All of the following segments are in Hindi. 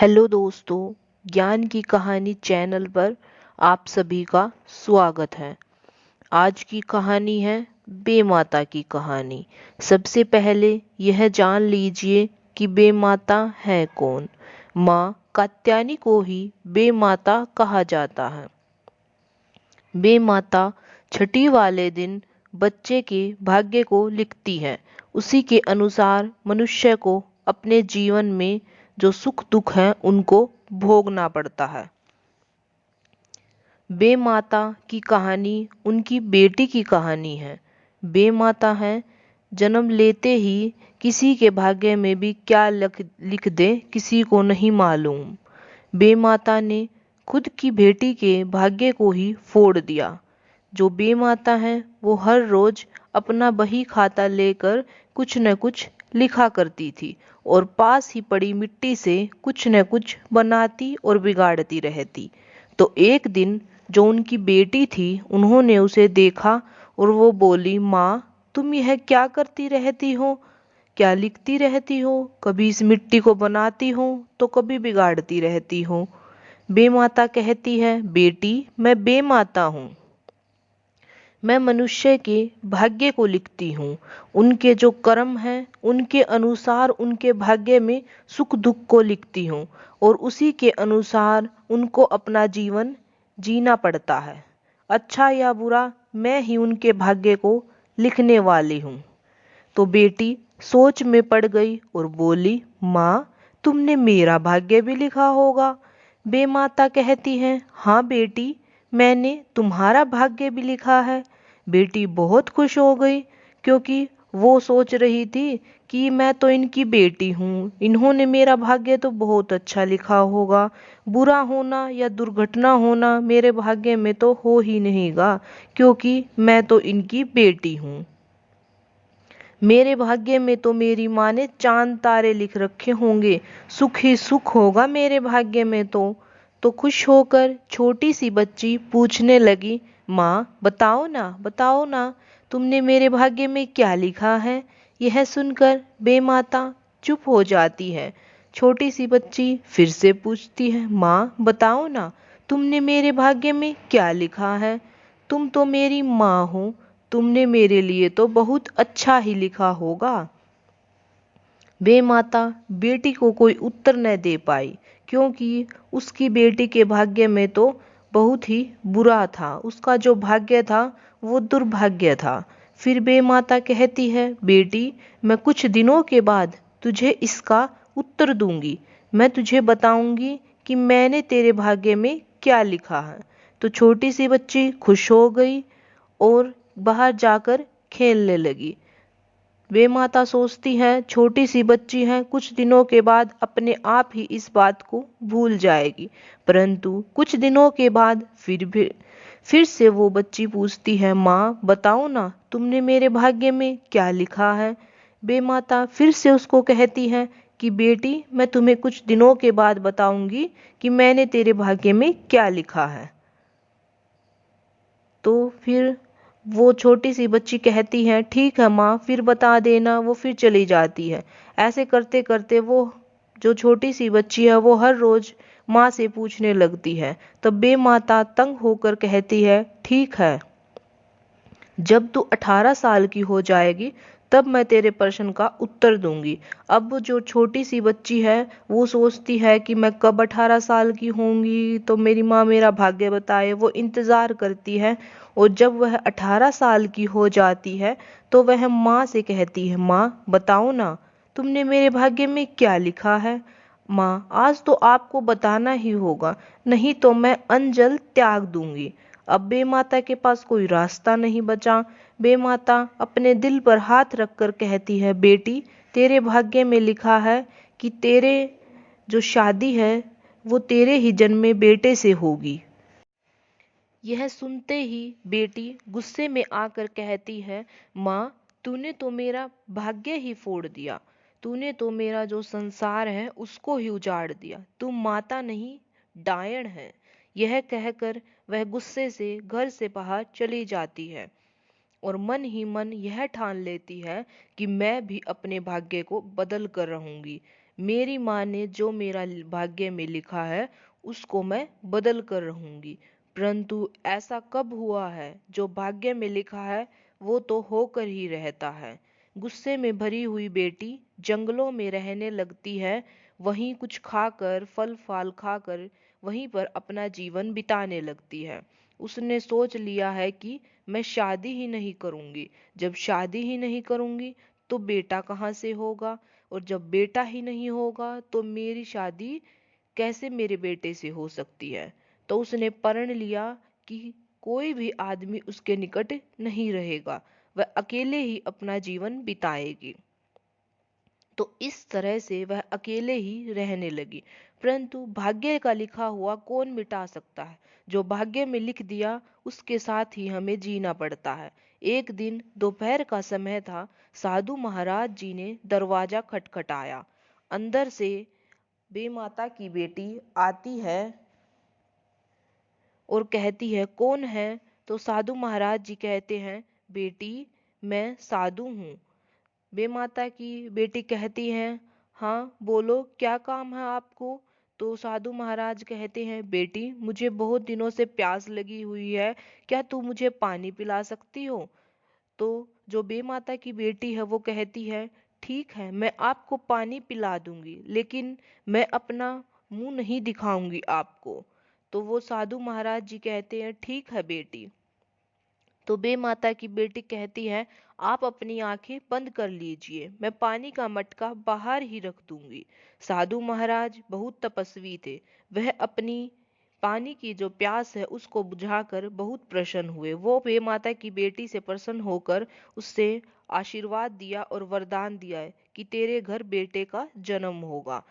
हेलो दोस्तों, ज्ञान की कहानी चैनल पर आप सभी का स्वागत है। आज की कहानी है बेमाता की कहानी। सबसे पहले यह जान लीजिए कि बेमाता है कौन। माँ कात्यायनी को ही बेमाता कहा जाता है। बेमाता छठी वाले दिन बच्चे के भाग्य को लिखती है। उसी के अनुसार मनुष्य को अपने जीवन में जो सुख दुख हैं उनको भोगना पड़ता है। बेमाता की कहानी उनकी बेटी की कहानी है। बेमाता है, जन्म लेते ही किसी के भाग्य में भी क्या लिख दे किसी को नहीं मालूम। बेमाता ने खुद की बेटी के भाग्य को ही फोड़ दिया। जो बेमाता है वो हर रोज अपना बही खाता लेकर कुछ न कुछ लिखा करती थी और पास ही पड़ी मिट्टी से कुछ न कुछ बनाती और बिगाड़ती रहती। तो एक दिन जो उनकी बेटी थी उन्होंने उसे देखा और वो बोली, माँ तुम यह क्या करती रहती हो, क्या लिखती रहती हो, कभी इस मिट्टी को बनाती हो तो कभी बिगाड़ती रहती हो। बेमाता कहती है, बेटी मैं बेमाता हूँ, मैं मनुष्य के भाग्य को लिखती हूँ। उनके जो कर्म हैं उनके अनुसार उनके भाग्य में सुख दुख को लिखती हूँ और उसी के अनुसार उनको अपना जीवन जीना पड़ता है। अच्छा या बुरा मैं ही उनके भाग्य को लिखने वाली हूँ। तो बेटी सोच में पड़ गई और बोली, माँ तुमने मेरा भाग्य भी लिखा होगा। बेमाता कहती है, हाँ बेटी मैंने तुम्हारा भाग्य भी लिखा है। बेटी बहुत खुश हो गई क्योंकि वो सोच रही थी कि मैं तो इनकी बेटी हूँ, इन्होंने मेरा भाग्य तो बहुत अच्छा लिखा होगा, बुरा होना या दुर्घटना होना मेरे भाग्य में तो हो ही नहींगा क्योंकि मैं तो इनकी बेटी हूँ। मेरे भाग्य में तो मेरी माँ ने चांद तारे लिख रखे होंगे, सुख ही सुख होगा मेरे भाग्य में तो खुश होकर छोटी सी बच्ची पूछने लगी, माँ बताओ ना तुमने मेरे भाग्य में क्या लिखा है। यह सुनकर बेमाता चुप हो जाती है। छोटी सी बच्ची फिर से पूछती है, माँ बताओ ना तुमने मेरे भाग्य में क्या लिखा है। तुम तो मेरी माँ हो, तुमने मेरे लिए तो बहुत अच्छा ही लिखा होगा। बेमाता बेटी को कोई उत्तर न दे पाई क्योंकि उसकी बेटी के भाग्य में तो बहुत ही बुरा था, उसका जो भाग्य था वो दुर्भाग्य था। फिर बेमाता कहती है, बेटी मैं कुछ दिनों के बाद तुझे इसका उत्तर दूंगी, मैं तुझे बताऊंगी कि मैंने तेरे भाग्य में क्या लिखा है। तो छोटी सी बच्ची खुश हो गई और बाहर जाकर खेलने लगी। वे माता सोचती है छोटी सी बच्ची है, कुछ दिनों के बाद अपने आप ही इस बात को भूल जाएगी। परंतु कुछ दिनों के बाद फिर से वो बच्ची पूछती है, माँ बताओ ना तुमने मेरे भाग्य में क्या लिखा है। बेमाता फिर से उसको कहती है कि बेटी मैं तुम्हें कुछ दिनों के बाद बताऊंगी कि मैंने तेरे भाग्य में क्या लिखा है। तो फिर वो छोटी सी बच्ची कहती है, ठीक है माँ फिर बता देना। वो फिर चली जाती है। ऐसे करते करते वो जो छोटी सी बच्ची है वो हर रोज माँ से पूछने लगती है। तब बेमाता तंग होकर कहती है, ठीक है जब तू 18 साल की हो जाएगी तब मैं तेरे प्रश्न का उत्तर दूंगी। अब जो छोटी सी बच्ची है वो सोचती है कि मैं कब 18 साल की होंगी तो मेरी माँ मेरा भाग्य बताए, वो इंतज़ार करती है। और जब वह 18 साल की हो जाती है तो वह माँ से कहती है, माँ बताओ ना तुमने मेरे भाग्य में क्या लिखा है। माँ आज तो आपको बताना ही होगा, नहीं तो मैं अनजल त्याग दूंगी। अब बेमाता के पास कोई रास्ता नहीं बचा। बेमाता अपने दिल पर हाथ रखकर कहती है, बेटी तेरे भाग्य में लिखा है कि तेरे जो शादी है वो तेरे ही जन्मे बेटे से होगी। यह सुनते ही बेटी गुस्से में आकर कहती है, माँ तूने तो मेरा भाग्य ही फोड़ दिया, तूने तो मेरा जो संसार है उसको ही उजाड़ दिया, तू माता नहीं डायन है। यह कहकर वह गुस्से से घर से बाहर चली जाती है और मन ही मन यह ठान लेती है कि मैं भी अपने भाग्य को बदल कर रहूंगी, मेरी माँ ने जो मेरा भाग्य में लिखा है उसको मैं बदल कर रहूंगी। परंतु ऐसा कब हुआ है? जो भाग्य में लिखा है वो तो होकर ही रहता है। गुस्से में भरी हुई बेटी जंगलों में रहने लगती है, वहीं कुछ खाकर, फल फाल खाकर वहीं पर अपना जीवन बिताने लगती है। उसने सोच लिया है कि मैं शादी ही नहीं करूंगी। जब शादी ही नहीं करूंगी तो बेटा कहाँ से होगा, और जब बेटा ही नहीं होगा तो मेरी शादी कैसे मेरे बेटे से हो सकती है। तो उसने प्रण लिया कि कोई भी आदमी उसके निकट नहीं रहेगा, वह अकेले ही अपना जीवन बिताएगी। तो इस तरह से वह अकेले ही रहने लगी। परंतु भाग्य का लिखा हुआ कौन मिटा सकता है? जो भाग्य में लिख दिया उसके साथ ही हमें जीना पड़ता है। एक दिन दोपहर का समय था। साधु महाराज जी ने दरवाजा खटखटाया। अंदर से बेमाता की बेटी आती है और कहती है, कौन है? तो साधु महाराज जी कहते हैं, बेटी मैं साधु हूँ। बेमाता की बेटी कहती है, हाँ बोलो क्या काम है आपको? तो साधु महाराज कहते हैं, बेटी मुझे बहुत दिनों से प्यास लगी हुई है, क्या तू मुझे पानी पिला सकती हो? तो जो बेमाता की बेटी है वो कहती है, ठीक है मैं आपको पानी पिला दूंगी, लेकिन मैं अपना मुंह नहीं दिखाऊंगी आपको। तो वो साधु महाराज जी कहते हैं, ठीक है बेटी। तो बेमाता की बेटी कहती है, आप अपनी आंखें बंद कर लीजिए, मैं पानी का मटका बाहर ही रख दूंगी। साधु महाराज बहुत तपस्वी थे। वह अपनी पानी की जो प्यास है उसको बुझाकर बहुत प्रसन्न हुए। वो बेमाता की बेटी से प्रसन्न होकर उससे आशीर्वाद दिया और वरदान दिया है कि तेरे घर बेटे का जन्म होगा।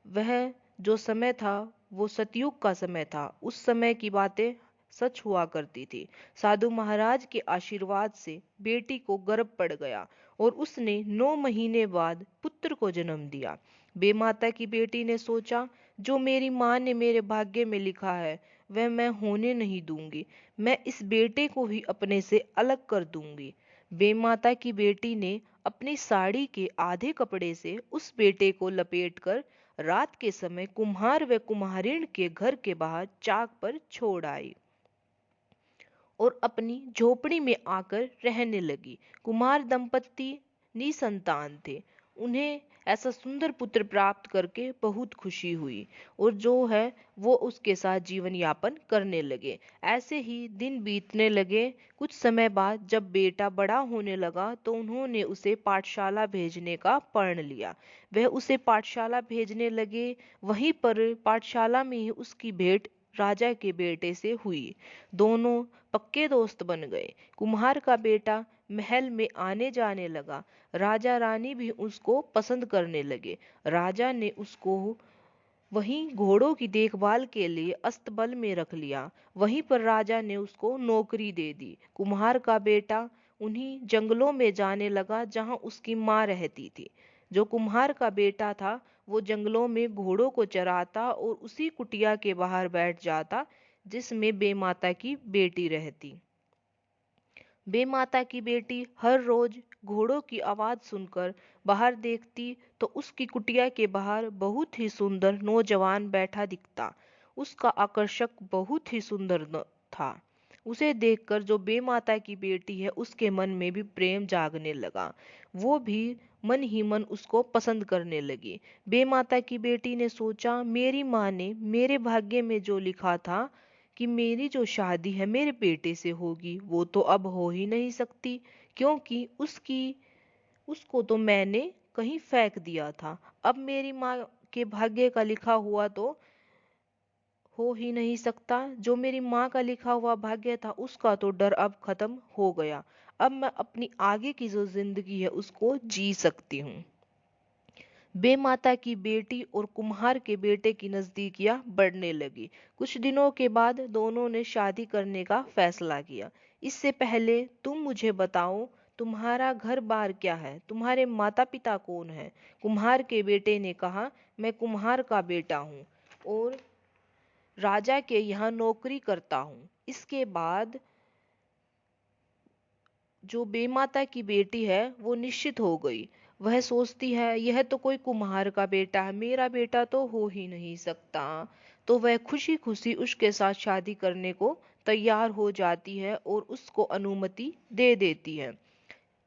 वह जो समय था वो सतयुग का समय था। उस समय की बातें सच हुआ करती थी। साधु महाराज के आशीर्वाद से बेटी को गर्भ पड़ गया और उसने 9 महीने बाद पुत्र को जन्म दिया। बेमाता की बेटी ने सोचा, जो मेरी माँ ने मेरे भाग्य में लिखा है वह मैं होने नहीं दूंगी। मैं इस बेटे को ही अपने से अलग कर दूंगी। बेमाता की बेटी ने अपनी साड़ी के आधे कपड़े से उस बेटे को लपेटकर रात के समय कुम्हार व कुम्हारिन के घर के बाहर चाक पर छोड़ आई और अपनी झोपड़ी में आकर रहने लगी। कुमार दंपत्ति निसंतान थे। उन्हें ऐसा सुंदर पुत्र प्राप्त करके बहुत खुशी हुई और जो है वो उसके साथ जीवन यापन करने लगे। ऐसे ही दिन बीतने लगे। कुछ समय बाद जब बेटा बड़ा होने लगा तो उन्होंने उसे पाठशाला भेजने का प्रण लिया। वह उसे पाठशाला भेजने लगे। वहीं पर पाठशाला में ही उसकी भेंट राजा के बेटे से हुई। दोनों पक्के दोस्त बन गए। कुम्हार का बेटा महल में आने जाने लगा। राजा रानी भी उसको पसंद करने लगे। राजा ने उसको वहीं घोड़ों की देखभाल के लिए अस्तबल में रख लिया। वहीं पर राजा ने उसको नौकरी दे दी। कुम्हार का बेटा उन्हीं जंगलों में जाने लगा जहां उसकी माँ रहती थी। जो कुम्हार का बेटा था वो जंगलों में घोड़ों को चराता और उसी कुटिया के बाहर बैठ जाता जिसमें बेमाता की बेटी रहती। बेमाता की बेटी हर रोज घोड़ों की आवाज सुनकर बाहर देखती तो उसकी कुटिया के बाहर बहुत ही सुंदर नौजवान बैठा दिखता। उसका आकर्षक बहुत ही सुंदर था। उसे देखकर जो बेमाता की बेटी है उसके मन में भी प्रेम जागने लगा। वो भी मन ही मन उसको पसंद करने लगी। बेमाता की बेटी ने सोचा, मेरी माँ ने मेरे भाग्य में जो लिखा था कि मेरी जो शादी है मेरे बेटे से होगी वो तो अब हो ही नहीं सकती, क्योंकि उसको तो मैंने कहीं फेंक दिया था। अब मेरी माँ के भाग्य का लिखा हुआ तो हो ही नहीं सकता। जो मेरी माँ का लिखा हुआ भाग्य था उसका तो डर अब खत्म हो गया। अब मैं अपनी आगे की जो जिंदगी है उसको जी सकती हूँ। बेमाता की बेटी और कुम्हार के बेटे की नजदीकियां बढ़ने लगी। कुछ दिनों के बाद दोनों ने शादी करने का फैसला किया। इससे पहले तुम मुझे बताओ, तुम्हारा घर बार क्या है? तुम्हारे माता पिता कौन है? कुम्हार के बेटे ने कहा, मैं कुम्हार का बेटा हूँ और राजा के यहाँ नौकरी करता हूँ। इसके बाद जो बेमाता की बेटी है वो निश्चित हो गई। वह सोचती है यह तो कोई कुम्हार का बेटा है, मेरा बेटा तो हो ही नहीं सकता। तो वह खुशी खुशी उसके साथ शादी करने को तैयार हो जाती है और उसको अनुमति दे देती है।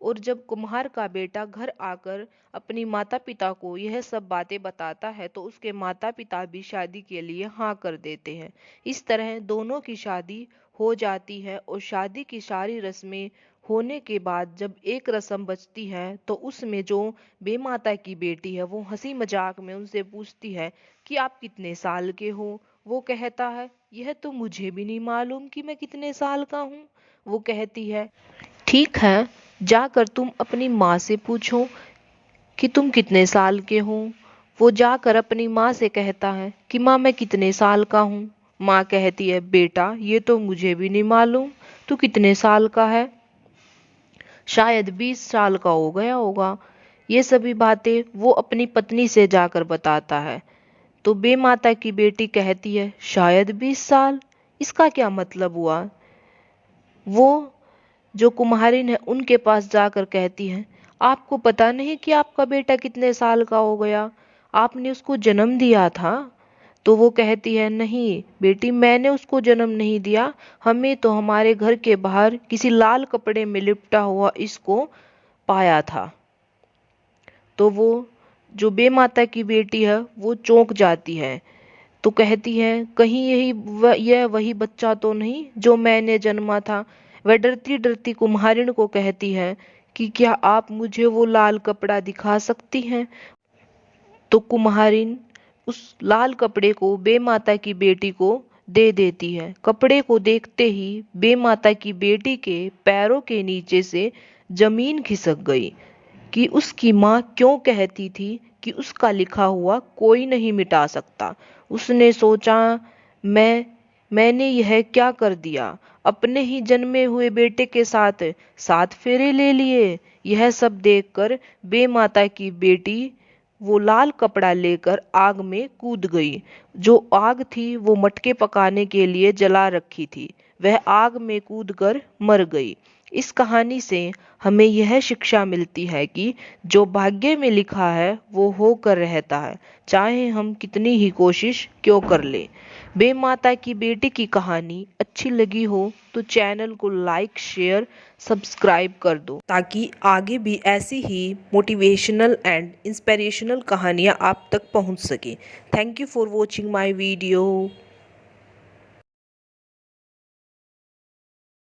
और जब कुम्हार का बेटा घर आकर अपनी माता पिता को यह सब बातें बताता है तो उसके माता पिता भी शादी के लिए हाँ कर देते हैं। इस तरह दोनों की शादी हो जाती है और शादी की सारी रस्में होने के बाद जब एक रस्म बचती है तो उसमें जो बेमाता की बेटी है वो हंसी मजाक में उनसे पूछती है कि आप कितने साल के हो। वो कहता है यह तो मुझे भी नहीं मालूम कि मैं कितने साल का हूँ। वो कहती है ठीक है, जाकर तुम अपनी माँ से पूछो कि तुम कितने साल के हो। वो जाकर अपनी माँ से कहता है कि माँ मैं कितने साल का हूँ। माँ कहती है बेटा ये तो मुझे भी नहीं मालूम, तू कितने साल का है। शायद 20 साल का हो गया होगा। ये सभी बातें वो अपनी पत्नी से जाकर बताता है। तो बेमाता की बेटी कहती है शायद 20 साल, इसका क्या मतलब हुआ। वो जो कुम्हारिन है उनके पास जाकर कहती है आपको पता नहीं कि आपका बेटा कितने साल का हो गया, आपने उसको जन्म दिया था। तो वो कहती है नहीं बेटी मैंने उसको जन्म नहीं दिया, हमें तो हमारे घर के बाहर किसी लाल कपड़े में लिपटा हुआ इसको पाया था। तो वो जो बेमाता की बेटी है वो चौंक जाती है। तो कहती है कहीं यह वही बच्चा तो नहीं जो मैंने जन्मा था। वह डरती डरती कुम्हारिन को कहती है कि क्या आप मुझे वो लाल कपड़ा दिखा सकती हैं। तो कुम्हारिन उस लाल कपड़े को बेमाता की बेटी को दे देती है। कपड़े को देखते ही बेमाता की बेटी के पैरों के नीचे से जमीन खिसक गई कि उसकी माँ क्यों कहती थी कि उसका लिखा हुआ कोई नहीं मिटा सकता। उसने सोचा मैंने यह क्या कर दिया, अपने ही जन्मे हुए बेटे के साथ 7 फेरे ले लिए। यह सब देखकर बेमाता की बेटी वो लाल कपड़ा लेकर आग में कूद गई। जो आग थी वो मटके पकाने के लिए जला रखी थी, वह आग में कूदकर मर गई। इस कहानी से हमें यह शिक्षा मिलती है कि जो भाग्य में लिखा है वो होकर रहता है, चाहे हम कितनी ही कोशिश क्यों कर ले। बेमाता की बेटी की कहानी अच्छी लगी हो तो चैनल को लाइक शेयर सब्सक्राइब कर दो ताकि आगे भी ऐसी ही मोटिवेशनल एंड इंस्पिरेशनल कहानियाँ आप तक पहुँच सके। Thank you for watching my video.